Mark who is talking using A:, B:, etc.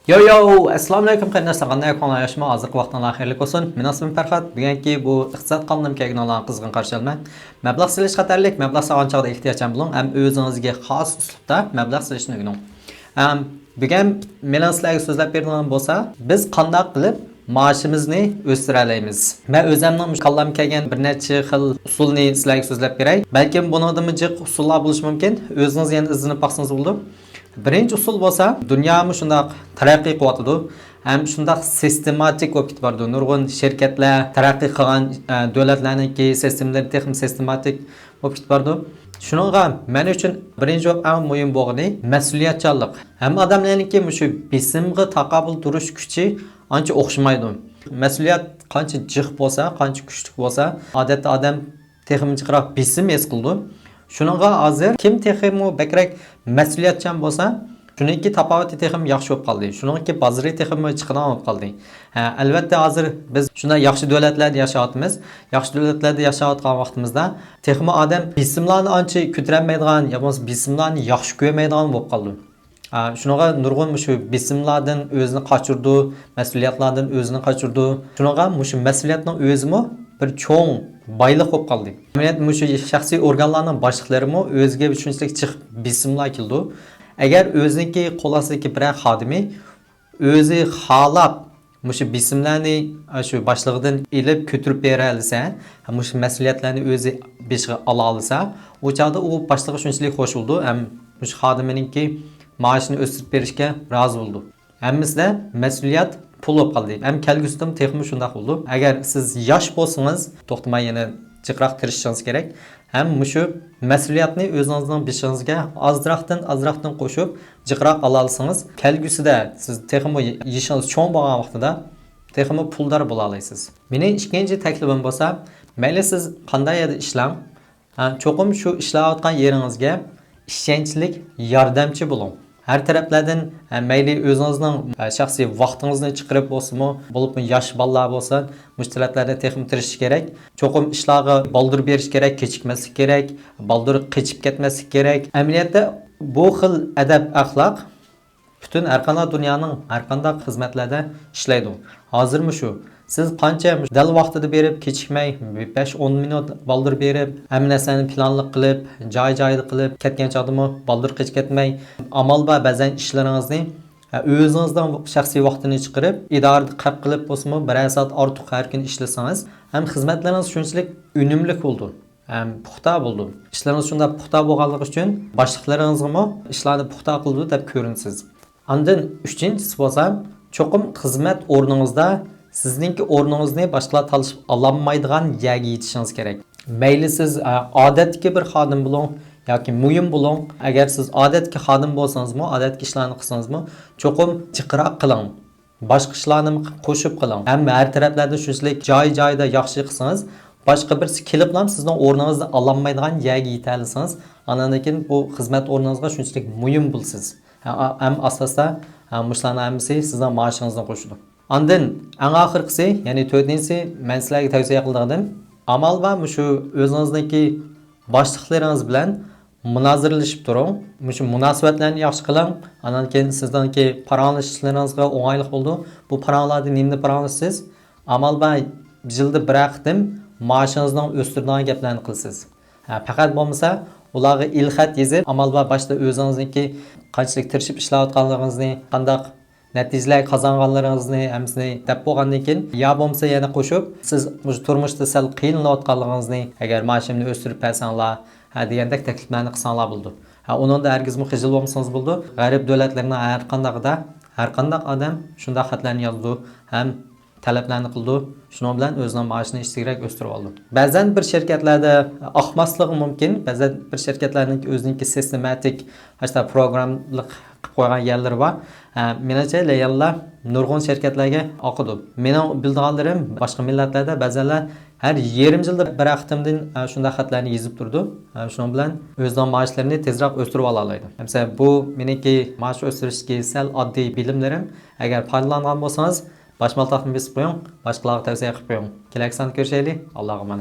A: Yo, assalomu alaykum qarindoshlar. Qanday qo'nayishma? Hozirgi vaqtdan xayrli bo'lsin. Men ismim Farhod. Bugungi bu iqtisod qonunum kelgan olan qizg'in qarshi olman. Mablag' silish qatorlik mablag' sog'anchog'da ehtiyojchan bo'ling, ham o'zingizga xos uslubda mablag' silishni o'rganing. Bugun men sizlarga so'zlab beradigan bo'lsa, biz qanday qilib maoshimizni o'stira olamiz. Men o'zimning qallam kelgan bir necha xil usulni sizlarga so'zlab beray. Balkim bundan jiq usullar bo'lishi mumkin. O'zingiz yana izlanib baqsangiz bo'ladi. Birinchi usul bo'lsa, dunyomi shundaq taraqqiy qilyotdi. Ham shundaq sistematik bo'lib ketibdi. Nurg'un shirkatlar, taraqqiy qilgan davlatlarningki sistemlari texnik sistematik bo'lib ketibdi. Shuningga men uchun birinchi va eng muhim bo'lgani mas'uliyatchanlik. Hamma odamlarningki shu besimga taqobil turish kuchi ancha o'xshamaydi. Mas'uliyat qancha jiq bo'lsa, qancha kuchli bo'lsa, odatda odam texnikroq besim his qildi. Shuningga hozir kim texmo bakrak mas'uliyatchan bo'lsa, shuningki tafovati texm yaxshi bo'lib qoldi. Shuningki bozori texmi chiqadan bo'lib qoldi. Albatta hozir biz shunday yaxshi davlatlarda yashayapmiz. Yaxshi davlatlarda yashayotgan vaqtimizda texmi odam besimlarni ancha ko'tarmaydigan, yoki besimlarni yaxshi ko'rmaydigan bo'lib qoldi. Shuningga nurg'un shu besimlardan o'zini qochirdi, mas'uliyatlardan o'zini qochirdi. Shuningga shu mas'uliyatning o'zimi bir cho'ng boylik bo'lib qoldi. Shu shaxsiy organlarning boshliqlarimi o'ziga shunchalik chiqib besimlar keldi. Agar o'ziniki qo'lasidagi bir xodimi o'zi xohlab shu besimlarni shu boshlig'idan elib ko'tarib bera olsa, shu mas'uliyatlarni o'zi beshiga ola olsa, u chog'da u boshlig'i shunchalik xush bo'ldi, ham shu xodiminingki maoshini o'stirib berishga rozi bo'ldi. Hammasida mas'uliyat pul bo'lib qoldi. Ham kelgusidan texmi shunday bo'ldi. Agar siz yosh bo'lsangiz, to'xtamay yana jiqroq tirishingiz kerak. Ham shu mas'uliyatni o'zingizning beshingizga ozroqdan qo'shib jiqroq ola olsangiz, kelgusida siz texmi yishingiz cho'ng bo'lgan vaqtida texmi puldor bo'la olasiz. Mening ikkinchi taklifim bo'lsa, mayli siz qanday edi ishlang, cho'qim shu ishlayotgan yeringizga ishonchlik yordamchi bo'ling. Her taraflardan mayli o'zingizning shaxsiy vaqtingizni chiqarib bo'lsa-mu, bo'lib yosh bolalar bo'lsa, mushtariyatlarda texnik tirish kerak. Cho'qim ishlarga baldur berish kerak, kechikmaslik kerak, baldur qechib ketmaslik kerak. Amaliyotda bu xil adab axloq butun har qanday dunyoning har qanday xizmatlarda ishlaydi. Hozirmi shu siz qancha dal vaqtida berib, kechikmay 5-10 minut baldur berib, hamma narsani planli qilib, joy-joyida qilib, ketgan chog'dimi baldur qechib ketmay, amal va ba'zan ishlaringizni o'zingizdan shaxsiy vaqtini chiqarib, idorada qilib qilib bo'lsa-mu, 1 soat ortiq har kun ishlasangiz, ham xizmatlaringiz shunchalik unumli bo'ldi. Puxta bo'ldi. Ishlaringiz shunda puxta bo'lganligi uchun boshliqlaringizga ishlarni puxta qildi deb ko'rinsiz. Ondan uchinchisi bo'lsa, cho'qim xizmat o'rningizda sizningki o'rningizni boshqalar talishib ololmaydigan yerga yetishingiz kerak. Mayli siz odatdagi bir xodim bo'ling yoki muhim bo'ling. Agar siz odatdagi xodim bo'lsangiz-mu, odatdagi ishlarni qilsangiz-mu, cho'qim jiqroq qiling. Boshqa ishlarni qo'shib qiling. Hamma har taraflarda shunchalik joy-joyida yaxshi qilsangiz, boshqa birisi kelib ham sizning o'rningizni ololmaydigan yerga yeta olsangiz, andan keyin bu xizmat o'rningizga shunchalik muhim bo'lsiz. Ham asosda mushlarni hammasi sizning maoshingizdan qo'shiladi. Ondan eng oxirgisi, ya'ni 4-inchisi men sizlarga tavsiya qildim. Amal va shu o'zingizniki boshliqlaringiz bilan munoziralashib turing. Shu munosabatlarni yaxshi qiling. Andan keyin sizningki paranglashishingizga o'ng'aylik bo'ldi. Bu paranglarda nimani paranglashsiz? Amal va yilda bir aqtim maoshingizni o'stiradigan gaplarni qilsiz. Faqat bo'lmasa ularga ilxat yozib, amal va boshda o'zingizniki qanchalik tirishib ishlayotganligingizni, qanday natijalar qozonganlaringizni hammasini deb bo'lgandan keyin ya bo'lmasa yana qo'shib siz turmushda sal qiynalib agar maoshimni o'stirib bersanglar degandek takliflarni qilsanglar bo'ldi. Uningda hargizmi xijil bo'lmasangiz bo'ldi. G'arib davlatlarning har qanday odam shunday xatlarni yozdi, ham talablarni qildi. Shuning bilan o'zining maoshini istiqroq o'stirib oldi. Ba'zan bir shirkatlarda oqmasligi mumkin, ba'zan bir shirkatlarning o'zining sistematik hasta programmalik qilib qo'ygan yerlari bor. Menimcha layerlar nurg'un shirkatlarga oqidi. Mening bilganlarim boshqa millatlarda ba'zanlar har yarim yilda bir vaqtimdan shunday xatlarni yozib turdi. Shuning bilan o'zining maoshlarini tezroq o'stirib ola oladi. Masalan, bu meniki maosh o'stirishga sal oddiy bilimlarim. Agar foydalangan bo'lsangiz, boshmal taqdim besib qo'ying, boshqalarga tavsiya qilib qo'ying. Kelaksan ko'rishaylik. Allohga emanet.